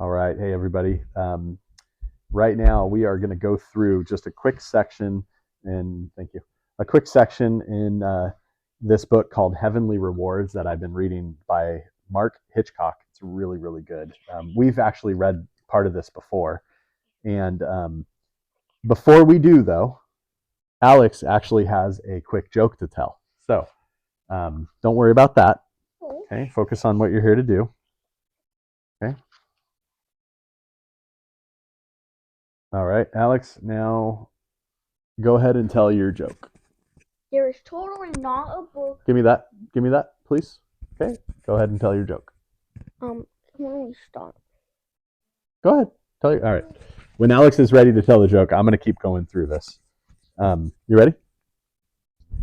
All right. Hey, everybody. Right now, we are going to go through just a quick section, and thank you, a quick section in this book called Heavenly Rewards that I've been reading by Mark Hitchcock. It's really, really good. We've actually read part of this before. And before we do, though, Alex actually has a quick joke to tell. So don't worry about that. Okay. Focus on what you're here to do. Okay. All right, Alex, now go ahead and tell your joke. There is totally not a book. Give me that. Give me that, please. Okay. Go ahead and tell your joke. When we start. Go ahead. Tell you. All right. When Alex is ready to tell the joke, I'm going to keep going through this. You ready?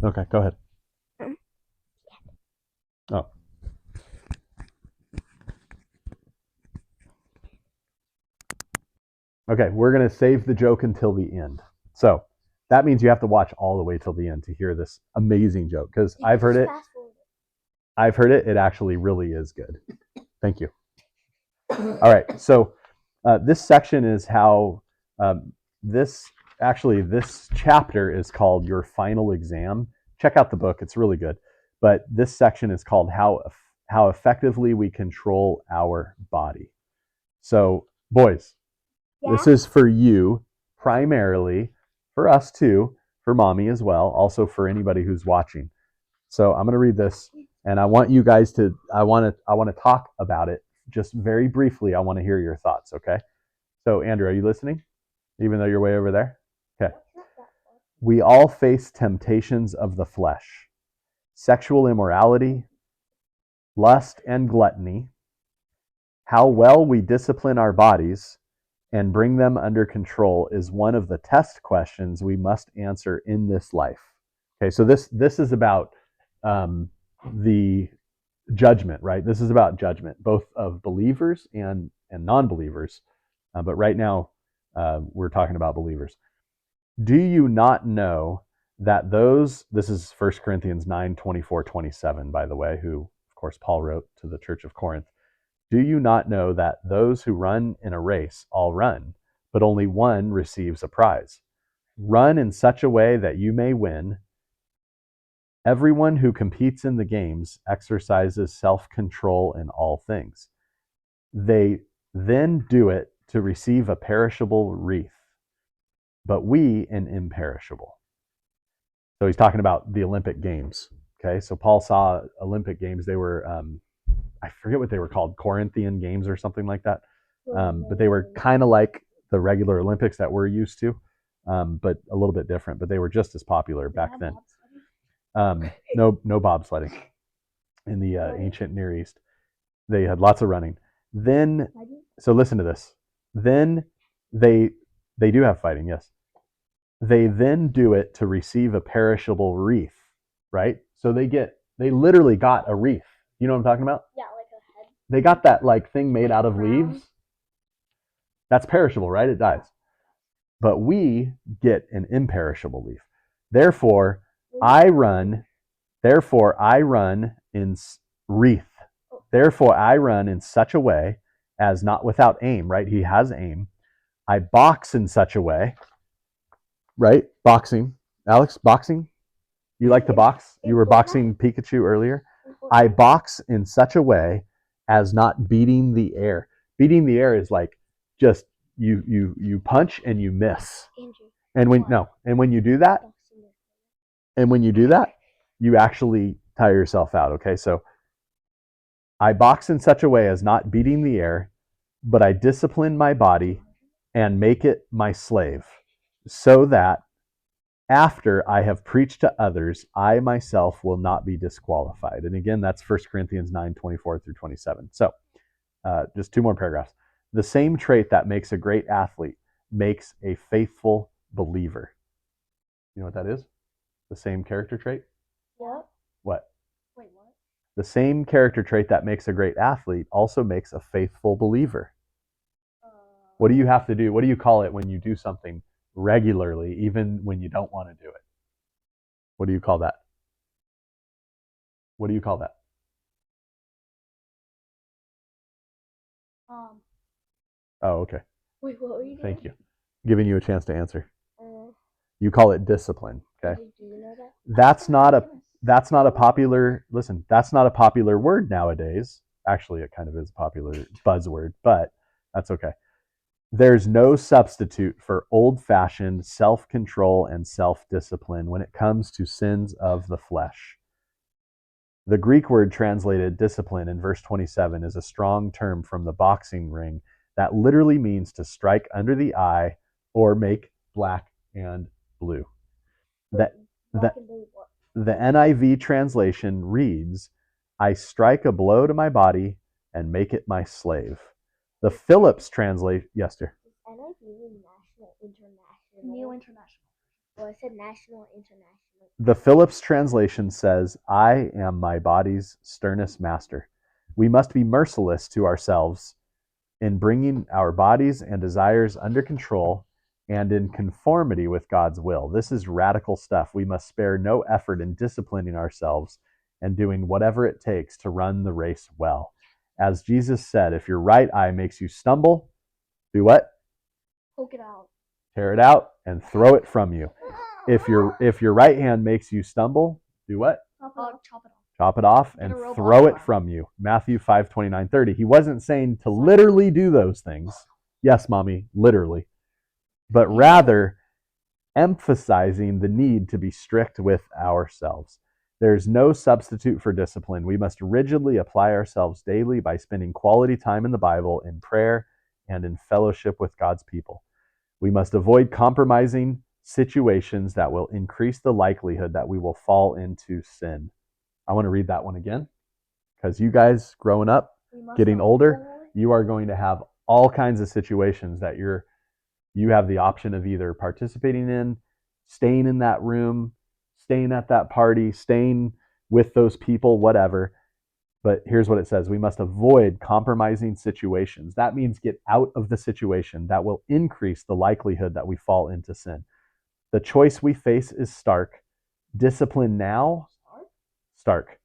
Okay. Go ahead. Oh. Okay. We're going to save the joke until the end. So that means you have to watch all the way till the end to hear this amazing joke because I've heard it. I've heard it. It actually really is good. Thank you. All right. So this section is how this chapter is called Your Final Exam. Check out the book. It's really good. But this section is called how effectively we control our body. So, boys, This is for you primarily, for us too, for mommy as well, also for anybody who's watching. So I'm going to read this, and I want you guys to. I want to talk about it just very briefly. I want to hear your thoughts. Okay. So Andrew, are you listening? Even though you're way over there. Okay. We all face temptations of the flesh, sexual immorality, lust, and gluttony. How well we discipline our bodies and bring them under control is one of the test questions we must answer in this life. Okay, so this is about the judgment, right? This is about judgment, both of believers and non-believers. But right now, we're talking about believers. Do you not know that those, this is 1 Corinthians 9, 24, 27, by the way, who, of course, Paul wrote to the church of Corinth. Do you not know that those who run in a race all run, but only one receives a prize? Run in such a way that you may win. Everyone who competes in the games exercises self-control in all things. They then do it to receive a perishable wreath, but we an imperishable. So he's talking about the Olympic Games. Okay, so Paul saw Olympic Games. They were, I forget what they were called, Corinthian Games or something like that. But they were kind of like the regular Olympics that we're used to, but a little bit different. But they were just as popular back then. No bobsledding in the ancient Near East. They had lots of running. Then, so listen to this. Then they do have fighting, yes. They then do it to receive a perishable wreath, right? So they literally got a wreath. You know what I'm talking about? Yeah, like a head. They got that like thing made out of leaves. That's perishable, right? It dies. But we get an imperishable leaf. Therefore, I run in wreath. Therefore, I run in such a way as not without aim, right? He has aim. I box in such a way, right? Boxing. Alex, boxing? You like to box? You were boxing Pikachu earlier. I box in such a way as not beating the air. Beating the air is like just you punch and you miss. And when you do that, you actually tire yourself out. Okay, so I box in such a way as not beating the air, but I discipline my body and make it my slave, so that after I have preached to others, I myself will not be disqualified. And again, that's 1 Corinthians 9, 24 through 27. So just two more paragraphs. The same trait that makes a great athlete makes a faithful believer. You know what that is? The same character trait? What? What? Wait, what? The same character trait that makes a great athlete also makes a faithful believer. What do you have to do? What do you call it when you do something regularly, even when you don't want to do it? What do you call that? What do you call that? Oh, okay. Wait, what were you doing? Thank you. Giving you a chance to answer. Uh, You call it discipline. Okay. do you know that? That's not a popular word nowadays. Actually, it kind of is a popular buzzword, but that's okay. There's no substitute for old-fashioned self-control and self-discipline when it comes to sins of the flesh. The Greek word translated discipline in verse 27 is a strong term from the boxing ring that literally means to strike under the eye or make black and blue. The NIV translation reads, I strike a blow to my body and make it my slave. The Phillips translation, yes, dear. NIV National International. New International. Well, I said National International. The Phillips translation says, I am my body's sternest master. We must be merciless to ourselves in bringing our bodies and desires under control and in conformity with God's will. This is radical stuff. We must spare no effort in disciplining ourselves and doing whatever it takes to run the race well. As Jesus said, if your right eye makes you stumble, do what? Poke it out. Tear it out and throw it from you. If your right hand makes you stumble, do what? Chop it off. Chop it off and Get a robot throw it arm. from you. Matthew 5:29-30. He wasn't saying to literally do those things. Yes, mommy, literally. But rather emphasizing the need to be strict with ourselves. There's no substitute for discipline. We must rigidly apply ourselves daily by spending quality time in the Bible, in prayer, and in fellowship with God's people. We must avoid compromising situations that will increase the likelihood that we will fall into sin. I want to read that one again, because you guys growing up, getting older, you are going to have all kinds of situations that you have the option of either participating in, staying in that room, staying at that party, staying with those people, whatever. But here's what it says. We must avoid compromising situations. That means get out of the situation that will increase the likelihood that we fall into sin. The choice we face is stark. Discipline now. Stark.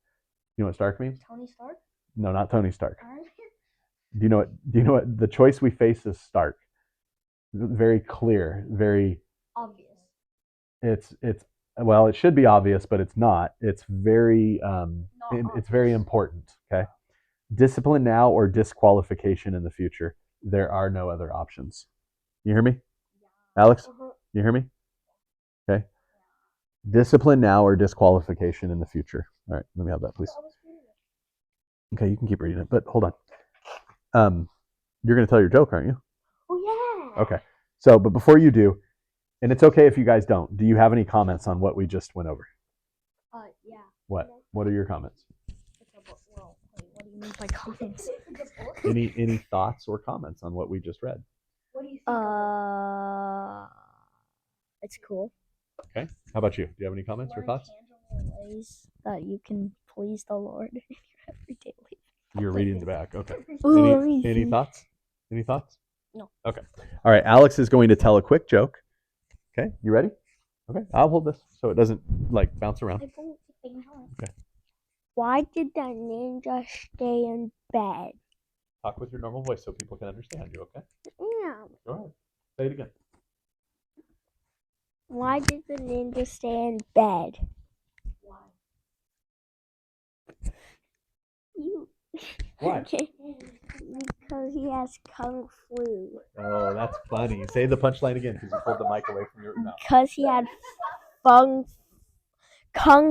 You know what Stark means? Tony Stark? No, not Tony Stark. Iron Man? Do you know what the choice we face is stark? Very clear, very Obvious. it's well, it should be obvious, but it's not. It's very it's very important, okay? Discipline now or disqualification in the future. There are no other options. You hear me? Alex? You hear me? Okay. Discipline now or disqualification in the future. All right, let me have that, please. Okay, you can keep reading it, but hold on. You're going to tell your joke, aren't you? Oh, yeah. Okay. So, but before you do, and it's okay if you guys don't, do you have any comments on what we just went over? Yeah. What? What are your comments? Well, wait, what do you mean by comments? Any thoughts or comments on what we just read? What do you think? It's cool. Okay. How about you? Do you have any comments or thoughts? Tangible ways that you can please the Lord in your everyday life. You're reading the back. Okay. Ooh, Any thoughts? Any thoughts? No. Okay. All right. Alex is going to tell a quick joke. Okay. You ready? Okay. I'll hold this so it doesn't like bounce around. Okay. Why did the ninja stay in bed? Talk with your normal voice so people can understand you. Okay. Yeah. Go ahead. Say it again. Why did the ninja stay in bed? Why? You. Why? Because he has kung flu. Oh, that's funny. Say the punchline again because you pulled the mic away from your mouth. Because he had kung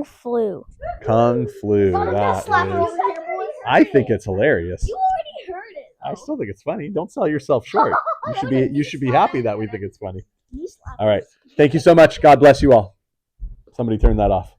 flu. Kung flu. That is. I think it's hilarious. You already heard it. I still think it's funny. Don't sell yourself short. You should be happy that we think it's funny. All right. Thank you so much. God bless you all. Somebody turn that off.